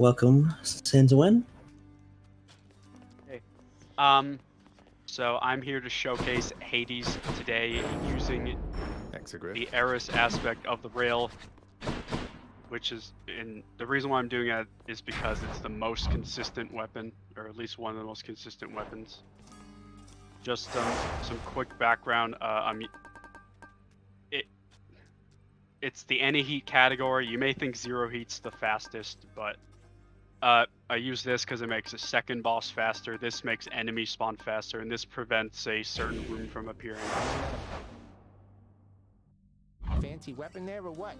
welcome, cin2win. Hey. So I'm here to showcase Hades today using the Eris aspect of the rail, which is, and the reason why I'm doing that is because it's the most consistent weapon, or at least one of the most consistent weapons. Just some quick background. It's the anti-heat category. You may think zero heat's the fastest, but I use this because it makes a second boss faster, this makes enemies spawn faster, and this prevents a certain room from appearing. Fancy weapon there or what?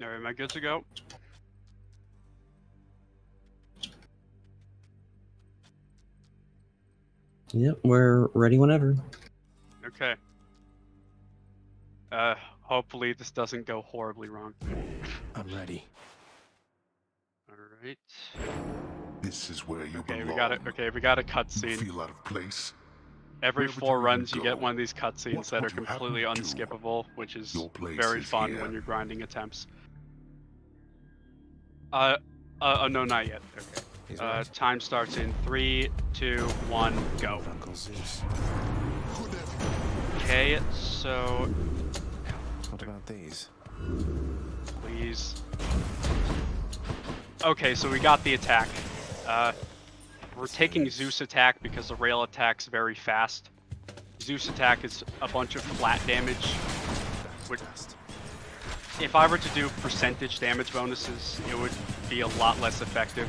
Alright, am I good to go? Yep, we're ready whenever. Okay. Hopefully this doesn't go horribly wrong. I'm ready. Alright. This is where you Okay, belong. we got it. Okay, we got a You cutscene. feel out of place? Every Where would 4 you runs even you get go? one of these cutscenes What that are would you have completely me do? unskippable, which is Your place very is fun here. when you're grinding attempts. No, not yet. Okay. Time starts in 3, 2, 1, go. Uncle Zeus. Okay, so What about these? please. Okay, so we got the attack. We're taking Zeus attack because the rail attack's very fast. Zeus attack is a bunch of flat damage, which, if I were to do percentage damage bonuses, it would be a lot less effective.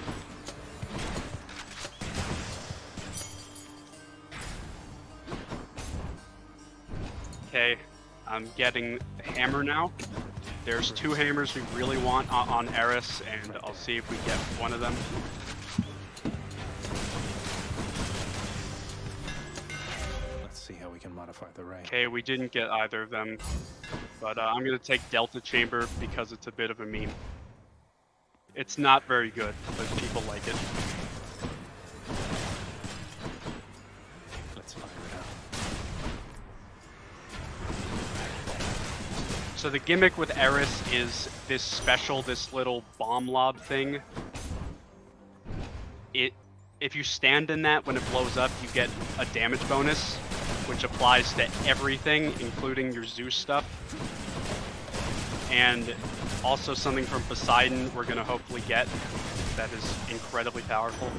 Okay, I'm getting the hammer now. There's 2 hammers we really want on Eris, and I'll see if we get one of them. Let's see how we can modify the ray. Okay, we didn't get either of them, but I'm gonna take Delta Chamber because it's a bit of a meme. It's not very good, but people like it. Let's fire it out. So the gimmick with Eris is this special, this little bomb lob thing. If you stand in that when it blows up, you get a damage bonus, which applies to everything, including your Zeus stuff. And also something from Poseidon we're gonna hopefully get that is incredibly powerful.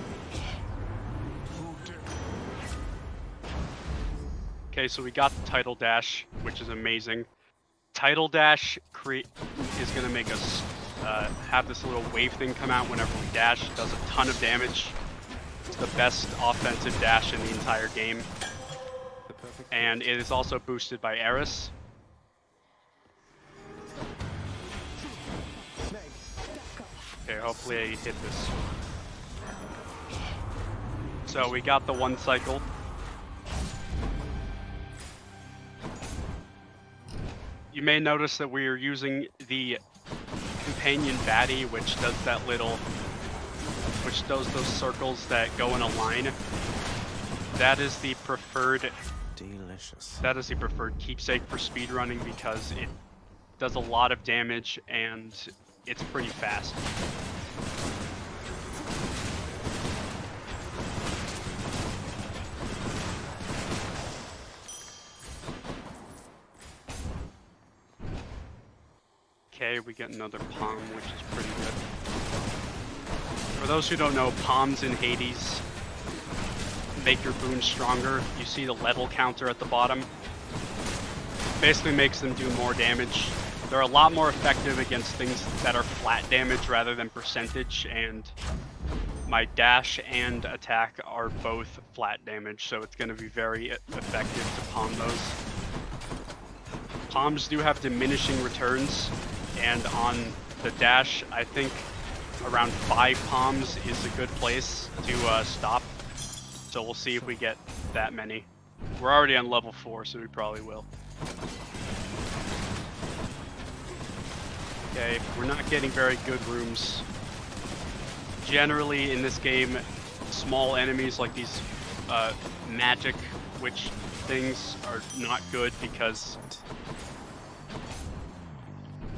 Okay, so we got the Tidal Dash, which is amazing. Tidal Dash is gonna make us have this little wave thing come out whenever we dash. It does a ton of damage. It's the best offensive dash in the entire game. And it is also boosted by Eris. Okay, hopefully I hit this. So we got the 1 cycle. You may notice that we are using the companion baddie, which does that little, which does those circles that go in a line. That is the preferred. Delicious. That is the preferred keepsake for speedrunning because it does a lot of damage and it's pretty fast. Okay, we get another palm, which is pretty good. For those who don't know, palms in Hades make your boons stronger. You see the level counter at the bottom. Basically makes them do more damage. They're a lot more effective against things that are flat damage rather than percentage, and my dash and attack are both flat damage, so it's going to be very effective to palm those. Palms do have diminishing returns, and on the dash, I think around 5 palms is a good place to stop. So we'll see if we get that many. We're already on level 4, so we probably will. Okay, we're not getting very good rooms. Generally in this game, small enemies like these magic witch things are not good because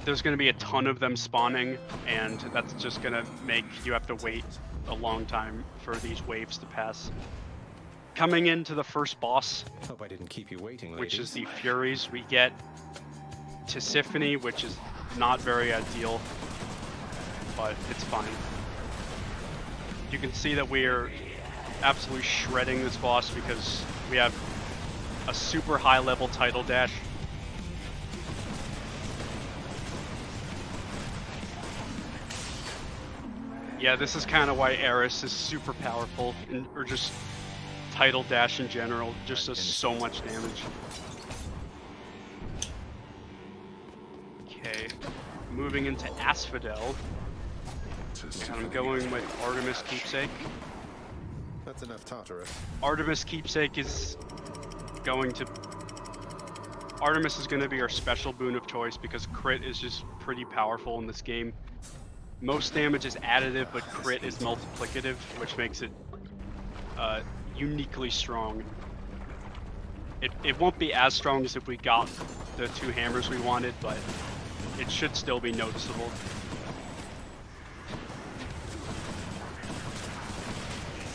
there's going to be a ton of them spawning, and that's just going to make you have to wait a long time for these waves to pass. Coming into the first boss, Hope I didn't keep you waiting, ladies. which is the Furies, we get Tisiphone, which is not very ideal, but it's fine. You can see that we are absolutely shredding this boss because we have a super high level tidal dash. Yeah, this is kind of why Eris is super powerful, or just tidal dash in general, just does so much damage. Okay, moving into Asphodel, and I'm going with Artemis Keepsake. That's enough Tartarus. Artemis Keepsake is going to... Artemis is going to be our special boon of choice because crit is just pretty powerful in this game. Most damage is additive, but crit is multiplicative, which makes it uniquely strong. It won't be as strong as if we got the 2 hammers we wanted, but it should still be noticeable.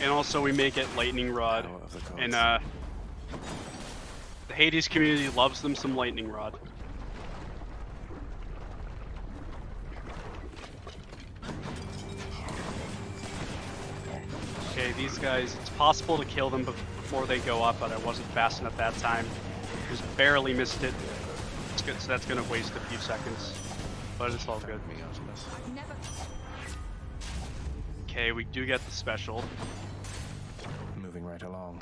And also we may get Lightning Rod, and the Hades community loves them some Lightning Rod. Okay, these guys, it's possible to kill them before they go up, but I wasn't fast enough that time. Just barely missed it. It's good, so that's gonna waste a few seconds, but it's all good. Okay, we do get the special. Moving right along.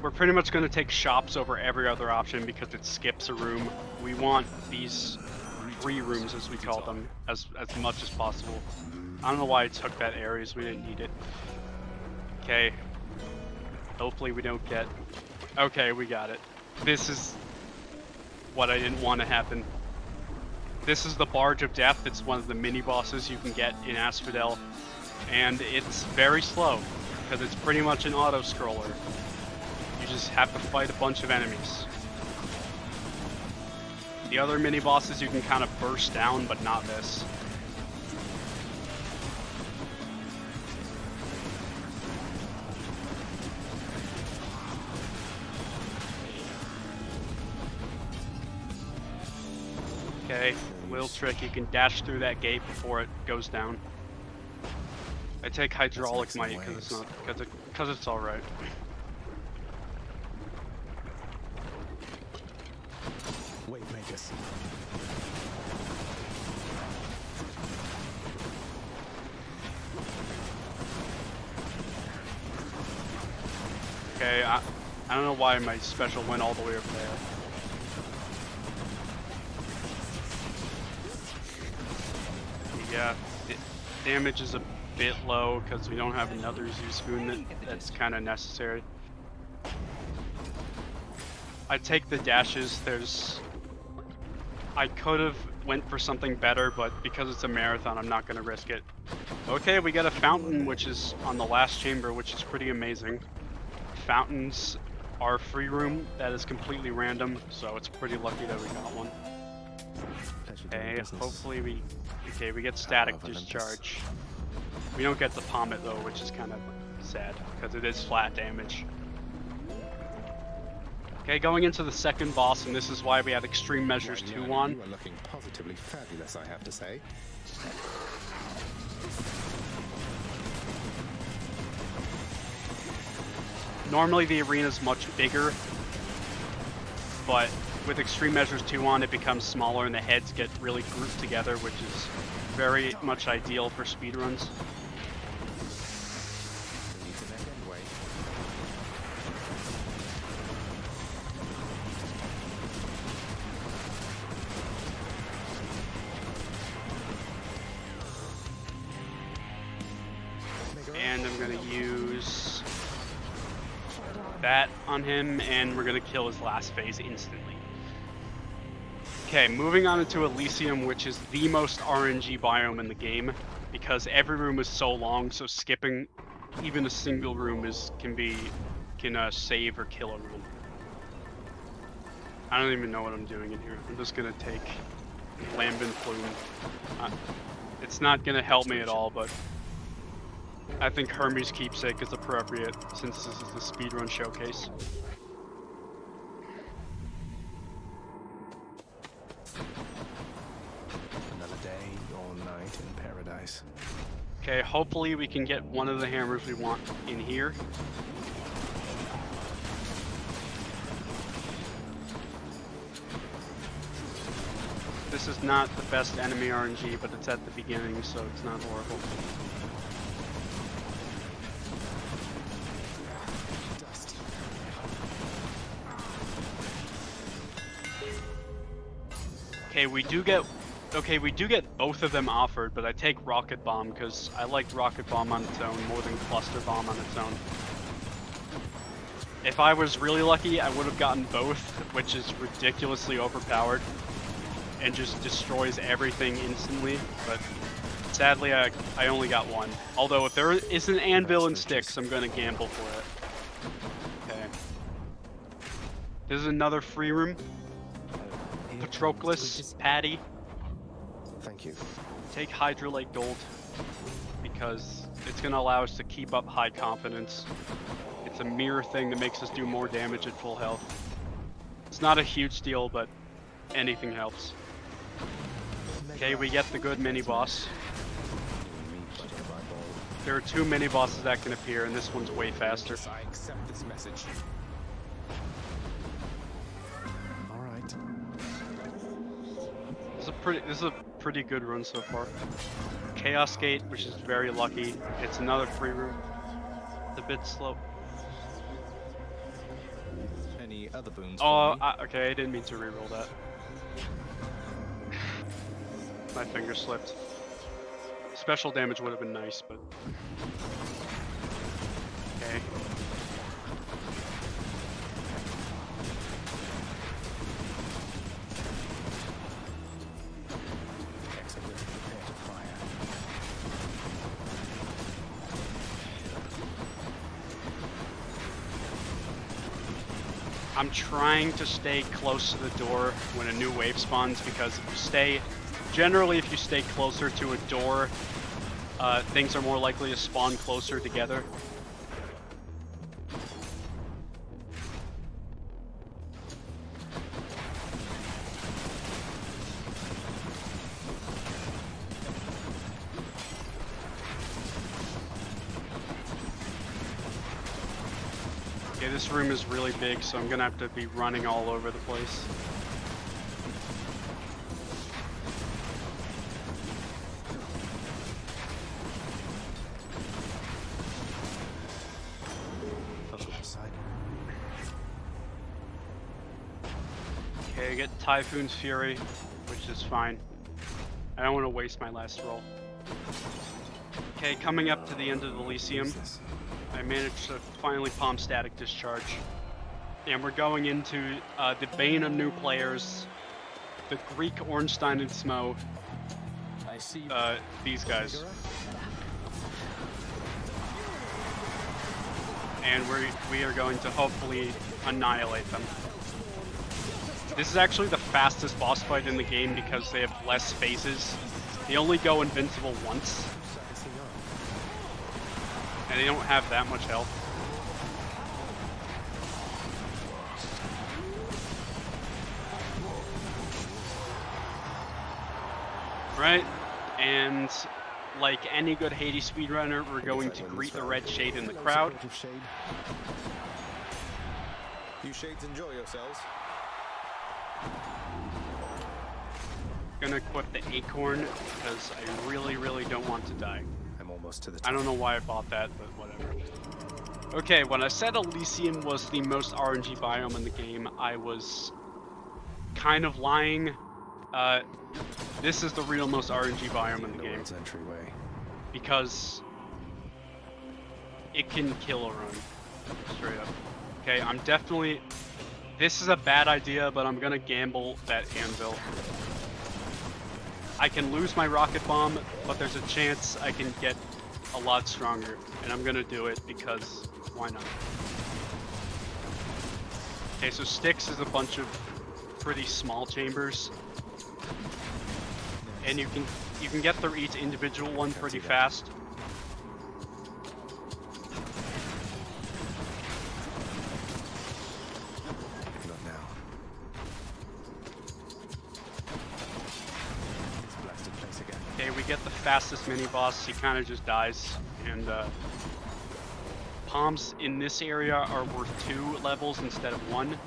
We're pretty much gonna take shops over every other option because it skips a room. We want these free rooms, as we call them, as much as possible. I don't know why I took that Ares, we didn't need it. Okay. Hopefully we don't get... Okay, we got it. This is what I didn't want to happen. This is the Barge of Death. It's one of the mini-bosses you can get in Asphodel. And it's very slow, because it's pretty much an auto-scroller. You just have to fight a bunch of enemies. The other mini-bosses you can kind of burst down, but not this. Okay, a little trick, you can dash through that gate before it goes down. I take hydraulic might because it's not because it's all right. Wait, Magus. Okay, I don't know why my special went all the way up there. Yeah, damage is a bit low because we don't have another Z-Spoon that's kind of necessary. I take the dashes. I could have went for something better, but because it's a marathon, I'm not going to risk it. Okay, we got a fountain, which is on the last chamber, which is pretty amazing. Fountains are free room. That is completely random, so it's pretty lucky that we got one. Okay, hopefully we get static discharge. We don't get the Pommet though, which is kind of sad, because it is flat damage. Okay, going into the second boss, and this is why we have Extreme Measures 2 on. You are looking positively fabulous, I have to say. Normally the arena is much bigger, but with Extreme Measures 2 on, it becomes smaller and the heads get really grouped together, which is very much ideal for speedruns. And I'm gonna use that on him, and we're gonna kill his last phase instantly. Okay, moving on into Elysium, which is the most RNG biome in the game, because every room is so long, so skipping even a single room can save or kill a room. I don't even know what I'm doing in here. I'm just gonna take Lambent Plume. It's not gonna help me at all, but I think Hermes Keepsake is appropriate since this is the speedrun showcase. Another day or night in paradise. Okay, hopefully we can get one of the hammers we want in here. This is not the best enemy RNG, but it's at the beginning, so it's not horrible. Dust. Okay, we do get both of them offered, but I take Rocket Bomb because I like Rocket Bomb on its own more than Cluster Bomb on its own. If I was really lucky, I would have gotten both, which is ridiculously overpowered and just destroys everything instantly, but sadly I only got one. Although if there is an anvil and sticks, I'm gonna gamble for it. Okay. This is another free room. Patroclus, Patty. Thank you. Take Hydrolite Gold because it's gonna allow us to keep up high confidence. It's a mirror thing that makes us do more damage at full health. It's not a huge deal, but anything helps. Okay, we get the good mini-boss. There are 2 mini-bosses that can appear, and this one's way faster. I accept this message. All right. This is a pretty good run so far. Chaos Gate, which is very lucky. It's another free room. It's a bit slow. Any other boons? Oh, for me? okay, I didn't mean to reroll that. My finger slipped. Special damage would have been nice, but... Okay. Excellent. Prepare to fire. I'm trying to stay close to the door when a new wave spawns because if you stay... Generally, if you stay closer to a door, things are more likely to spawn closer together. Okay, this room is really big, so I'm gonna have to be running all over the place. Okay, I get Typhoon's Fury, which is fine. I don't want to waste my last roll. Okay, coming up to the end of the Elysium, I managed to finally palm Static Discharge. And we're going into the bane of new players, the Greek Ornstein and Smo, I see. these guys. And we are going to hopefully annihilate them. This is actually the fastest boss fight in the game because they have less phases. They only go invincible once. And they don't have that much health. Right? And like any good Hades speedrunner, we're going to greet the red shade in the crowd. You shades enjoy yourselves. Gonna equip the Acorn because I really, really don't want to die. I'm almost to the top. I don't know why I bought that, but whatever. Okay, when I said Elysium was the most RNG biome in the game, I was kind of lying. This is the real most RNG biome in the game Entryway. because it can kill a run, straight up. Okay, I'm definitely... This is a bad idea, but I'm gonna gamble that anvil. I can lose my rocket bomb, but there's a chance I can get a lot stronger, and I'm gonna do it because why not? Okay, so Styx is a bunch of pretty small chambers. and you can get through each individual one pretty fast. Not now. This blasted place again. Okay, we get the fastest mini boss. He kind of just dies, and palms in this area are worth 2 levels instead of 1.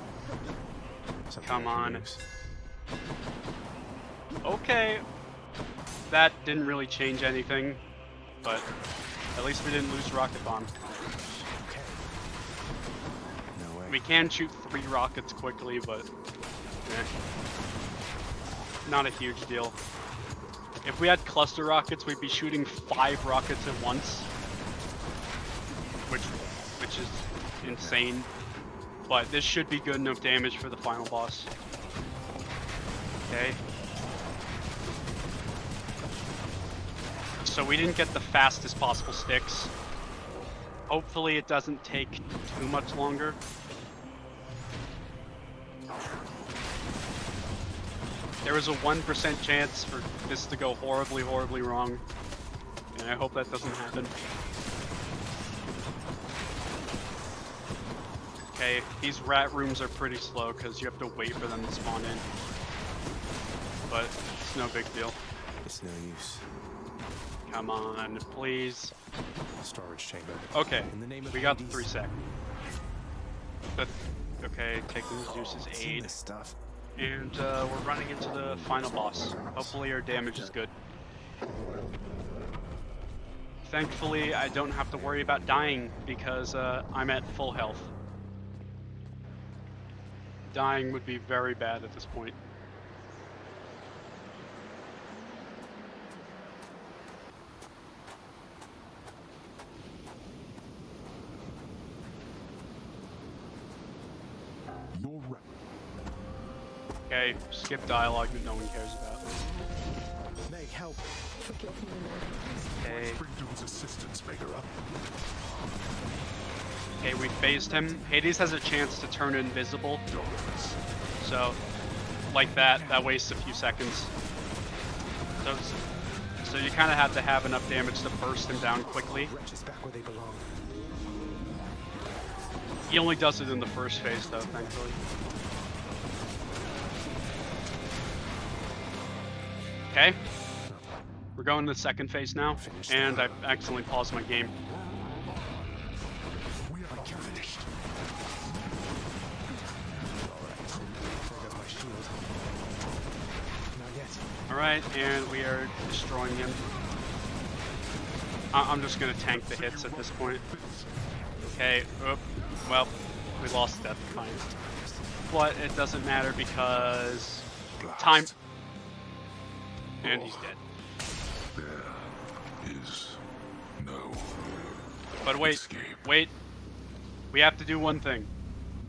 Something Come I can on. use. Okay, that didn't really change anything, but at least we didn't lose rocket bomb. Okay. No way. We can shoot 3 rockets quickly, but not a huge deal. If we had cluster rockets, we'd be shooting 5 rockets at once, which is insane. But this should be good enough damage for the final boss. Okay. So we didn't get the fastest possible sticks. Hopefully it doesn't take too much longer. There was a 1% chance for this to go horribly, horribly wrong. And I hope that doesn't happen. Okay, these rat rooms are pretty slow because you have to wait for them to spawn in. But it's no big deal. It's no use. Come on, please. Storage chamber. Okay, In the name of we got the Hades. 3 sec. Okay, taking Zeus's What's in aid. this stuff? And we're running into the final boss. Hopefully our damage is good. Thankfully, I don't have to worry about dying because I'm at full health. Dying would be very bad at this point. You're right. Okay, skip dialogue that no one cares about. Meg, help. Okay, Bring to his assistance, Megara. okay, we phased him. Hades has a chance to turn invisible, so like that wastes a few seconds. So you kind of have to have enough damage to burst him down quickly. Wretches back where they belong. He only does it in the first phase though, thankfully. Okay, we're going to the second phase now, and I accidentally paused my game. We are finished. There goes my shield. Not yet. Alright, and we are destroying him. I'm just gonna tank the hits at this point. Okay, well, we lost Death Defiance. But it doesn't matter because time. And he's dead. There is no But wait, escape. wait. We have to do one thing.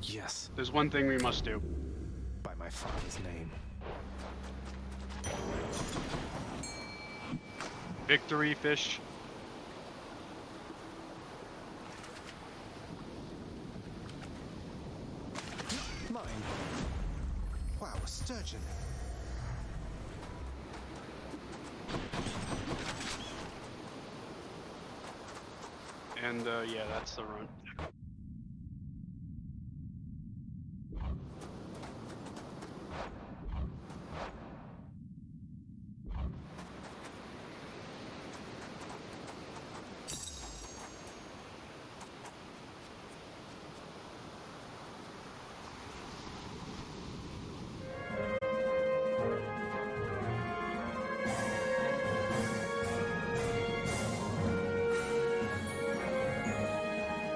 Yes. There's one thing we must do. By my father's name. Victory, fish. Mine. Wow, a sturgeon. And yeah, that's the run.